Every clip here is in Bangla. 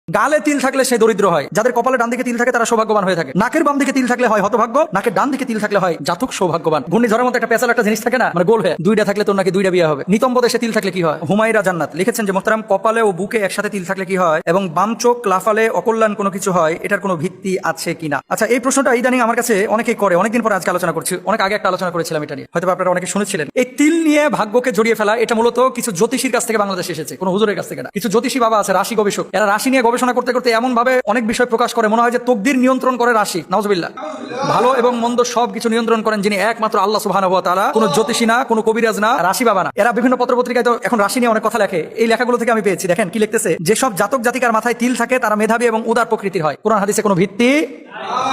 গালে তিল থাকলে সে দরিদ্র হয়, যাদের কপালে ডান দিকে তিল থাকে তারা সৌভাগ্যবান হয়ে থাকে। নাকের বাম দিকে তিল থাকলে হয় হতভাগ্য, নাকের ডান দিকে তিল থাকলে হয় জাতক সৌভাগ্যবান। ঘূর্ণিঝড়ের মতো একটা পেঁচাল একটা জিনিস থাকে না, মানে গোল হয়ে দুইটা থাকলে তোর নাকি দুইটা বিয়ে হবে। নিতম্ব দেশে তিল থাকলে কি হয়? হুমায়রা জান্নাত লিখেছেন যে মোহতারাম, কপালে ও বুকে একসাথে তিল থাকলে কি হয় এবং বাম চোখ লাফালে অকল্যাণ কোনো কিছু হয়, এটার কোনো ভিত্তি আছে কিনা? আচ্ছা, এই প্রশ্নটা ইদানিং আমার কাছে অনেকেই করে, অনেকদিন পরে আজকে আলোচনা করছি। অনেক আগে একটা আলোচনা করেছিলাম এটা নিয়ে, হয়তো আপনারা অনেকে শুনেছিলেন। এই তিল নিয়ে ভাগ্যকে জড়িয়ে ফেলা, এটা মূলত কিছু জ্যোতিষীর কাছ থেকে বাংলাদেশে এসেছে, কোনো হুজুরের কাছ থেকে না। কিছু জ্যোতিষী বাবা আছে, রাশি গবেষক, এরা রাশি নিয়ে গবেষণা করতে করতে এমন ভাবে অনেক বিষয় প্রকাশ করে, মনে হয় যে তকদির নিয়ন্ত্রণ করে রাশি। নাউজুবিল্লাহ। ভালো এবং মন্দ সবকিছু নিয়ন্ত্রণ করেন যিনি, একমাত্র আল্লাহ সুবহানাহু ওয়া তাআলা। কোনো জ্যোতিষী না, কোনো কবিরাজ না, রাশি বাবা না। এরা বিভিন্ন পত্রপত্রিকায় তো এখন রাশি নিয়ে অনেক কথা লেখে। এই লেখাগুলো থেকে আমি পেয়েছি, দেখেন কি লিখতেছে, যেসব জাতক জাতিকার মাথায় তিল থাকে তারা মেধাবী এবং উদার প্রকৃতির হয়। কোরআন হাদিসে কোনো ভিত্তি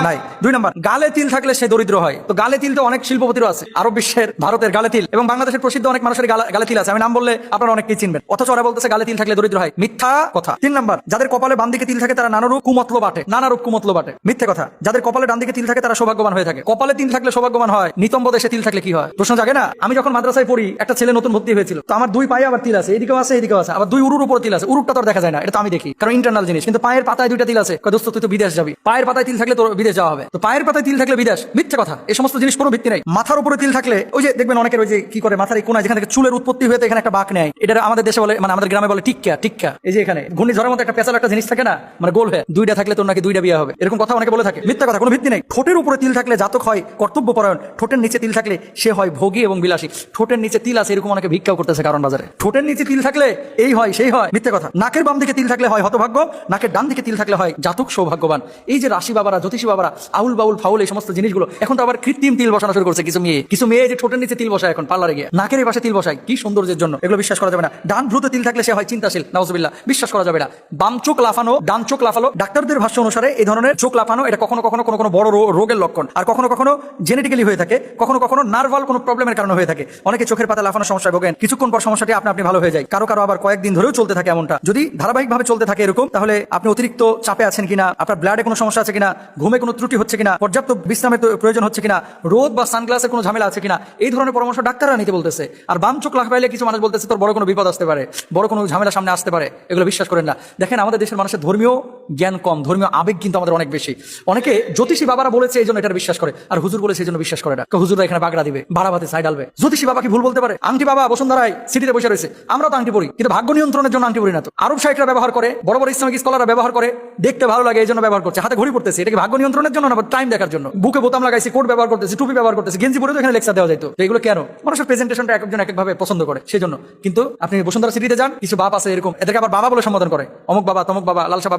নাই। 2 নম্বর, গালে তিল থাকলে সে দরিদ্র হয়। তো গালে তিল তো অনেক শিল্পপতিরও আছে, আরব বিশ্বের, ভারতের গালে তিল এবং বাংলাদেশের প্রসিদ্ধ অনেক মানুষের গালে তিল আছে। আমি নাম বললে আপনারা অনেককেই চিনবেন, অথচ ওরা বলতেছে গালে তিল থাকলে দরিদ্র হয়। মিথ্যা কথা। 3 নম্বর, যাদের কপালে বাম দিকে তিল থাকে তারা নানারূপ কুমতলব আটে, নানারূপ কুমতলব আটে। মিথ্যে কথা। যাদের কপালে ডান দিকে তিল থাকে তারা সৌভাগ্যবান হয়ে থাকে। কপালে তিল থাকলে সৌভাগ্যবান হয়, নিতম্ব দেশে তিল থাকলে কি হয়? প্রশ্ন জাগে না? আমি যখন মাদ্রাসায় পড়ি, একটা ছেলে নতুন ভর্তি হয়েছিল, তো আমার 2 পায়ে আবার তিল আছে, এদিকেও আছে এদিকেও আছে, আবার 2 উরুর উপর তিল আছে। উরুটা তো আর দেখা যায় না, এটা তো আমি দেখি, কারণ ইন্টারনাল জিনিস। কিন্তু পায়ের পাতায় 2টা তিল আছে। দোস্ত তুই তো বিদেশ যাবি, পায়ের পাতায় তিল থাকলে তোর বিদেশ যাওয়া হবে, তো পায়ের পাতায় তিল থাকলে বিদেশ। মিথ্যে কথা। এই সমস্ত জিনিস কোনো ভিত্তি নাই। মাথার উপরে তিল থাকলে, ওই যে দেখবেন অনেকের ওই যে কি করে, মাথার এই কোনায় যেখান থেকে চুলের উৎপত্তি হয়েছে এখানে একটা বাঁক নেয়, এটা আমাদের দেশে বলে, মানে আমাদের গ্রামে বলে টিক্কা। টিক্কা এই যে এখানে ঘূর্ণিঝড়ের মতো একটা পেঁচাল একটা জিনিস থাকে না, মানে গোল হয়ে দুইটা থাকলে তোর নাকি দুইটা বিয়ে হবে, এরকম কথা অনেকে বলে থাকে। মিথ্যা কথা, কোনো ভিত্তি নেই। ঠোঁটের উপরে তিল থাকলে জাতক হয় কর্তব্যপরায়ণ, ঠোঁটের নিচে তিল থাকলে সে হয় ভোগী এবং বিলাসী। ঠোঁটের নিচে তিল আছে এরকম অনেকে ভিক্ষাও করতেছে কারণ বাজারে। ঠোঁটের নিচে তিল থাকলে এই হয় সেই হয়। মিথ্যে কথা। নাকের বাম দিকে তিল থাকলে হয় হতভাগ্য, নাকের ডান দিকে তিল থাকলে হয় জাতক সৌভাগ্যবান। এই যে রাশি বাবারা, জ্যোতিষী বাবারা আউল বাউল ফাউল এই সমস্ত জিনিসগুলো, এখন তো আবার কৃত্রিম তিল বসানো শুরু করছে কিছু মেয়ে যে ঠোঁটের নিচে তিল বসায় এখন পার্লারে গিয়ে, নাকের এই পাশে তিল বসায় কি সৌন্দর্যের জন্য। এগুলো বিশ্বাস করা যাবে না। ডান ভ্রুতে তিল থাকলে সে হয় চিন্তাশীল, নাউজুবিল্লাহ, বিশ্বাস করা যাবে না। বাম চোখ লাফানো, ডান চোখ লাফালো, ডাক্তারদের ভাষ্য অনুসারে এই ধরনের চোখ লাফানো এটা কখনো কখনো কোনো বড় রোগের লক্ষণ, আর কখনো কখনো জেনেটিক্যালি হয়ে থাকে, কখনো কখনো নার্ভাল কোনো প্রবলেমের কারণে হয়ে থাকে। অনেকে চোখের পাতা লাফানোর সমস্যায় ভোগেন, কিছুক্ষণ পর সমস্যাটি আপনি ভালো হয়ে যায়, কারো কারো আবার কয়েকদিন ধরেও চলতে থাকে। এমনটা যদি ধারাবাহিকভাবে চলতে থাকে এরকম, তাহলে আপনি অতিরিক্ত চাপে আছেন কিনা, আপনার ব্লাডে কোনো সমস্যা আছে কিনা, ঘুমে কোনো ত্রুটি হচ্ছে কিনা, পর্যাপ্ত বিশ্রামের প্রয়োজন হচ্ছে কিনা, রোদ বা সানগ্লাসের কোনো ঝামেলা আছে কিনা, এই ধরনের পরামর্শ ডাক্তাররা নিতে বলতেছে। আর বাম চোখ লাফাইলে কিছু মানুষ বলতেছে তোর বড় কোনো বিপদ আসতে পারে, বড় কোনো ঝামেলা সামনে আসতে পারে। এগুলো বিশ্বাস করেন না। দেখেন আমাদের দেশের মানুষের ধর্মীয় জ্ঞান কম, ধর্মীয় আবেগ কিন্তু আমাদের অনেক বেশি। অনেকে জ্যোতিষী বাবারা বলেছে এই জন্য এটা বিশ্বাস করে, আর হুজুর বলেছে এই জন্য বিশ্বাস করে না। হুজুররা এখানে বাগড়া দিবে, বাড়াবাতে সাই ডালবে। জ্যোতিষী বাবা কি ভুল বলতে পারে? আংটি বাবা বসুন্ধরায় সিটিতে বসে রয়েছে, আমরা তো আংটি পড়ি, কিন্তু ভাগ্য নিয়ন্ত্রণের জন্য আংটি পড়ি না তো। আরব সাইটরা ব্যবহার করে, বড় বড় ইসলামিক স্কলাররা ব্যবহার করে, দেখতে ভালো লাগে এই জন্য ব্যবহার করছে। হাতে ঘড়ি পড়তেছে, এটা কি ভাগ্য নিয়ন্ত্রণের জন্য না টাইম দেখার জন্য? বুকে বোতাম লাগাইছি, কোট ব্যবহার করতেছি, টুপি ব্যবহার করতেছি, গেঞ্জি পরে তো এখানে লেকচার দেওয়া যাইতো। তো এগুলো কেন? মানুষের প্রেজেন্টেশনটা একজন এক ভাবে পছন্দ করে সেই জন্য। কিন্তু আপনি বসুন্ধরা সিটিতে যান, কিছু বাপ আছে এরকম, এদেরকে আবার বাবা বলে সম্বোধন করে, অমুক বাবা তমুক বাবা লালসা বাবা।